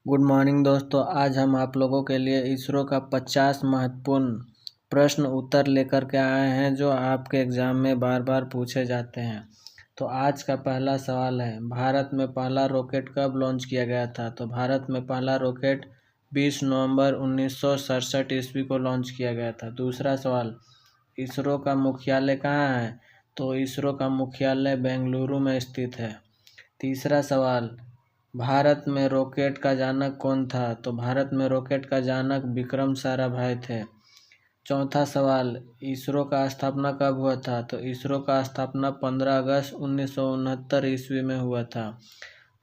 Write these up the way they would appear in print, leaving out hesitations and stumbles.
Good morning दोस्तों। आज हम आप लोगों के लिए इसरो का 50 महत्वपूर्ण प्रश्न उत्तर लेकर के आए हैं जो आपके एग्जाम में बार बार पूछे जाते हैं। तो आज का पहला सवाल है, भारत में पहला रॉकेट कब लॉन्च किया गया था? तो भारत में पहला रॉकेट 20 नवंबर 1967 ईस्वी को लॉन्च किया गया था। दूसरा सवाल, इसरो का मुख्यालय कहाँ है? तो इसरो का मुख्यालय बेंगलुरु में स्थित है। तीसरा सवाल, भारत में रॉकेट का जनक कौन था? तो भारत में रॉकेट का जनक विक्रम साराभाई थे। चौथा सवाल, इसरो का स्थापना कब हुआ था? तो इसरो का स्थापना 15 अगस्त 1969 ईस्वी में हुआ था।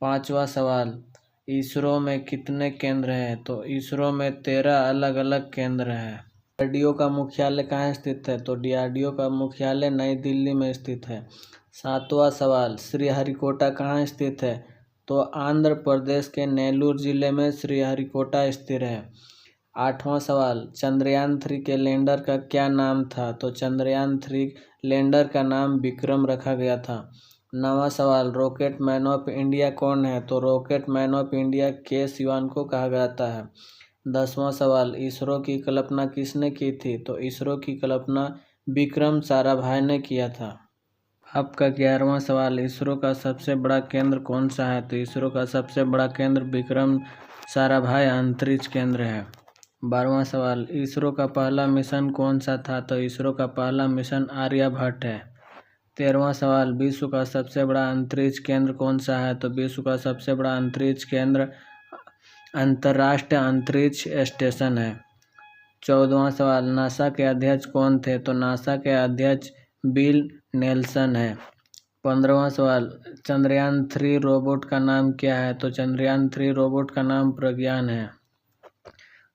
पांचवा सवाल, इसरो में कितने केंद्र हैं? तो इसरो में 13 अलग अलग केंद्र हैं। डीआरडीओ का मुख्यालय कहाँ स्थित है? तो डीआरडीओ का मुख्यालय नई दिल्ली में स्थित है। सातवां सवाल, श्रीहरिकोटा कहाँ स्थित है? तो आंध्र प्रदेश के नेल्लूर जिले में श्रीहरिकोटा स्थित है। आठवां सवाल, चंद्रयान 3 के लैंडर का क्या नाम था? तो चंद्रयान 3 लैंडर का नाम विक्रम रखा गया था। नवां सवाल, रॉकेट मैन ऑफ इंडिया कौन है? तो रॉकेट मैन ऑफ इंडिया के सिवान को कहा जाता है। 10वां सवाल, इसरो की कल्पना किसने की थी? तो इसरो की कल्पना विक्रम साराभाई ने किया था। आपका 11वां सवाल, इसरो का सबसे बड़ा केंद्र कौन सा है? तो इसरो का सबसे बड़ा केंद्र विक्रम साराभाई अंतरिक्ष केंद्र है। 12वां सवाल, इसरो का पहला मिशन कौन सा था? तो इसरो का पहला मिशन आर्यभट्ट है। 13वां सवाल, विश्व का सबसे बड़ा अंतरिक्ष केंद्र कौन सा है? तो विश्व का सबसे बड़ा अंतरिक्ष केंद्र अंतर्राष्ट्रीय अंतरिक्ष स्टेशन है। 14वां सवाल, नासा के अध्यक्ष कौन थे? तो नासा के अध्यक्ष बिल नेल्सन है। 15वां सवाल, चंद्रयान 3 रोबोट का नाम क्या है? तो चंद्रयान 3 रोबोट का नाम प्रज्ञान है।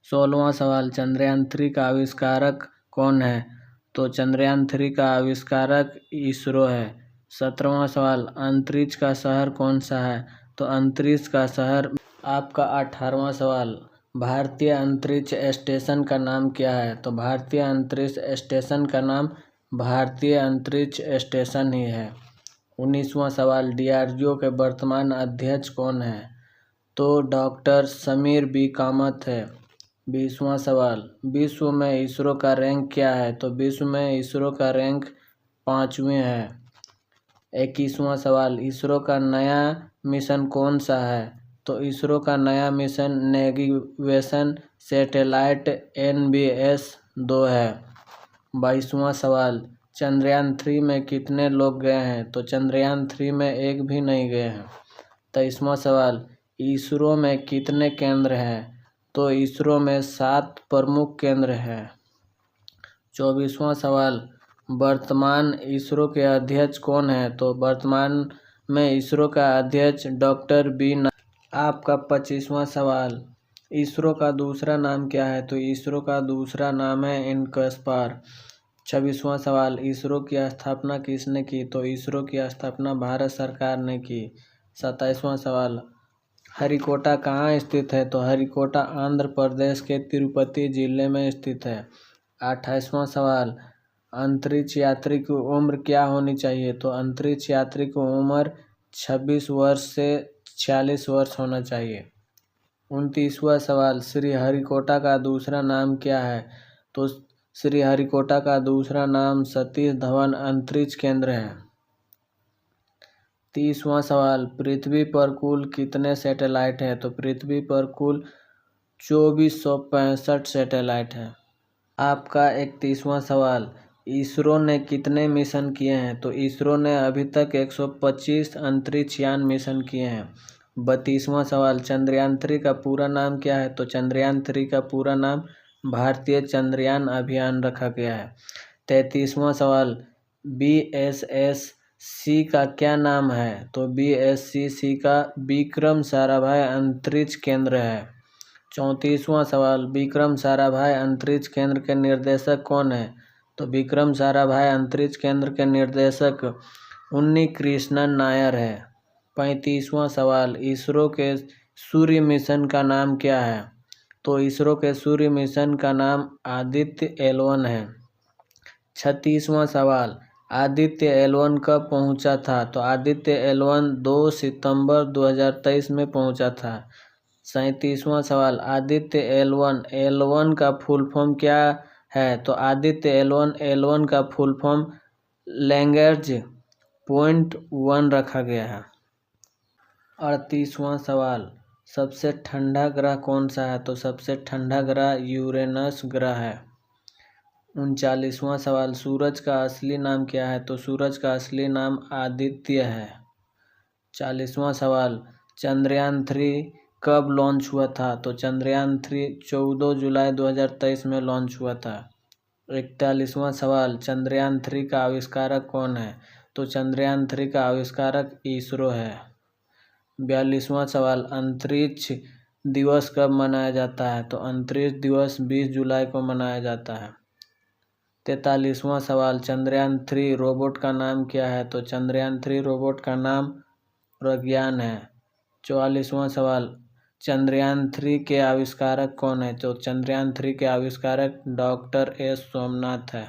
16वां सवाल, चंद्रयान 3 का आविष्कारक कौन है? तो चंद्रयान 3 का आविष्कारक इसरो है। 17वां सवाल, अंतरिक्ष का शहर कौन सा है? तो अंतरिक्ष का शहर। आपका 18वां सवाल, भारतीय अंतरिक्ष स्टेशन का नाम क्या है? तो भारतीय अंतरिक्ष स्टेशन का नाम भारतीय अंतरिक्ष स्टेशन ही है। 19वां सवाल, डीआरडीओ के वर्तमान अध्यक्ष कौन है? तो डॉक्टर समीर बी कामत है। 20वां सवाल, विश्व में इसरो का रैंक क्या है? तो विश्व में इसरो का रैंक 5वें है। 21वां सवाल, इसरो का नया मिशन कौन सा है? तो इसरो का नया मिशन नेविगेशन सैटेलाइट NVS-2 है। 22वां सवाल, चंद्रयान 3 में कितने लोग गए हैं? तो चंद्रयान 3 में एक भी नहीं गए हैं। 23वां सवाल, इसरो में कितने केंद्र हैं? तो इसरो में 7 प्रमुख केंद्र हैं। 24वां सवाल, वर्तमान इसरो के अध्यक्ष कौन है? तो वर्तमान में इसरो का अध्यक्ष डॉक्टर बी। आपका 25वां सवाल, इसरो का दूसरा नाम क्या है? तो इसरो का दूसरा नाम है इनकस्पार। 26वां सवाल, इसरो की स्थापना किसने की? तो इसरो की स्थापना भारत सरकार ने की। 27वां सवाल, हरिकोटा कहाँ स्थित है? तो हरिकोटा आंध्र प्रदेश के तिरुपति जिले में स्थित है। 28वां सवाल, अंतरिक्ष यात्री की उम्र क्या होनी चाहिए? तो अंतरिक्ष यात्री की उम्र 26 वर्ष से 46 वर्ष होना चाहिए। 29वां सवाल, श्रीहरिकोटा का दूसरा नाम क्या है? तो श्रीहरिकोटा का दूसरा नाम सतीश धवन अंतरिक्ष केंद्र है। 30वां सवाल, पृथ्वी पर कुल कितने सैटेलाइट हैं? तो पृथ्वी पर कुल 2465 सैटेलाइट हैं। आपका 31वां सवाल, इसरो ने कितने मिशन किए हैं? तो इसरो ने अभी तक 125 अंतरिक्ष यान मिशन किए हैं। 32वां सवाल, चंद्रयान 3 का पूरा नाम क्या है? तो चंद्रयान 3 का पूरा नाम भारतीय चंद्रयान अभियान रखा गया है। 33वां सवाल, BSS-C का क्या नाम है? तो BSS-C का विक्रम साराभाई अंतरिक्ष केंद्र है। 34वां सवाल, विक्रम साराभाई अंतरिक्ष केंद्र के निर्देशक कौन है? तो विक्रम साराभाई अंतरिक्ष केंद्र के निर्देशक उन्नी कृष्णन नायर है। 35वां सवाल, इसरो के सूर्य मिशन का नाम क्या है? तो इसरो के सूर्य मिशन का नाम आदित्य L1 है। 36वां सवाल, आदित्य L1 कब पहुंचा था? तो आदित्य L1 2 सितंबर 2023 में पहुंचा था। 37वां सवाल, आदित्य L1 का फुल फॉर्म क्या है? तो आदित्य L1 का फुल फॉर्म लैग्रेंज पॉइंट 1 रखा गया है। 38वां सवाल, सबसे ठंडा ग्रह कौन सा है? तो सबसे ठंडा ग्रह यूरेनस ग्रह है। 39वां सवाल, सूरज का असली नाम क्या है? तो सूरज का असली नाम आदित्य है। 40वां सवाल, चंद्रयान 3 कब लॉन्च हुआ था? तो चंद्रयान 3 14 जुलाई 2023 में लॉन्च हुआ था। 41वां सवाल, चंद्रयान 3 का आविष्कारक कौन है? तो चंद्रयान 3 का आविष्कारक इसरो है। 42वां सवाल, अंतरिक्ष दिवस कब मनाया जाता है? तो अंतरिक्ष दिवस 20 जुलाई को मनाया जाता है। 43वां सवाल, चंद्रयान 3 रोबोट का नाम क्या है? तो चंद्रयान 3 रोबोट का नाम प्रज्ञान है। 44वां सवाल, चंद्रयान 3 के आविष्कारक कौन है? तो चंद्रयान 3 के आविष्कारक डॉक्टर एस सोमनाथ है।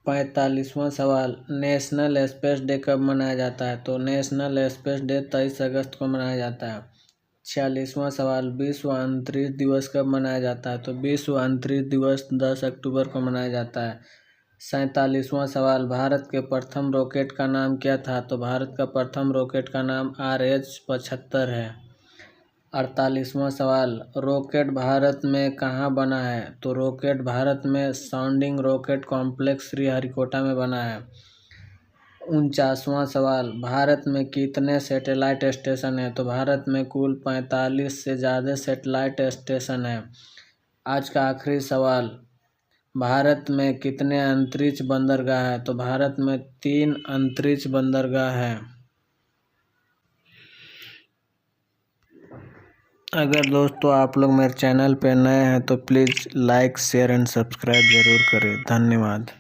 45वां सवाल, नेशनल स्पेस डे कब मनाया जाता है? तो नेशनल स्पेस डे 23 अगस्त को मनाया जाता है। 46वां सवाल, विश्व अंतरिक्ष दिवस कब मनाया जाता है? तो विश्व अंतरिक्ष दिवस 10 अक्टूबर को मनाया जाता है। 47वां सवाल, भारत के प्रथम रॉकेट का नाम क्या था? तो भारत का प्रथम रॉकेट का नाम RH-75 है। 48वां सवाल, रॉकेट भारत में कहाँ बना है? तो रॉकेट भारत में साउंडिंग रॉकेट कॉम्प्लेक्स श्रीहरिकोटा में बना है। 49वां सवाल, भारत में कितने सैटेलाइट स्टेशन हैं? तो भारत में कुल 45 से ज़्यादा सैटेलाइट स्टेशन हैं। आज का आखिरी सवाल, भारत में कितने अंतरिक्ष बंदरगाह हैं? तो भारत में 3 अंतरिक्ष बंदरगाह हैं। अगर दोस्तों आप लोग मेरे चैनल पे नए हैं तो please like share and subscribe ज़रूर करें। धन्यवाद।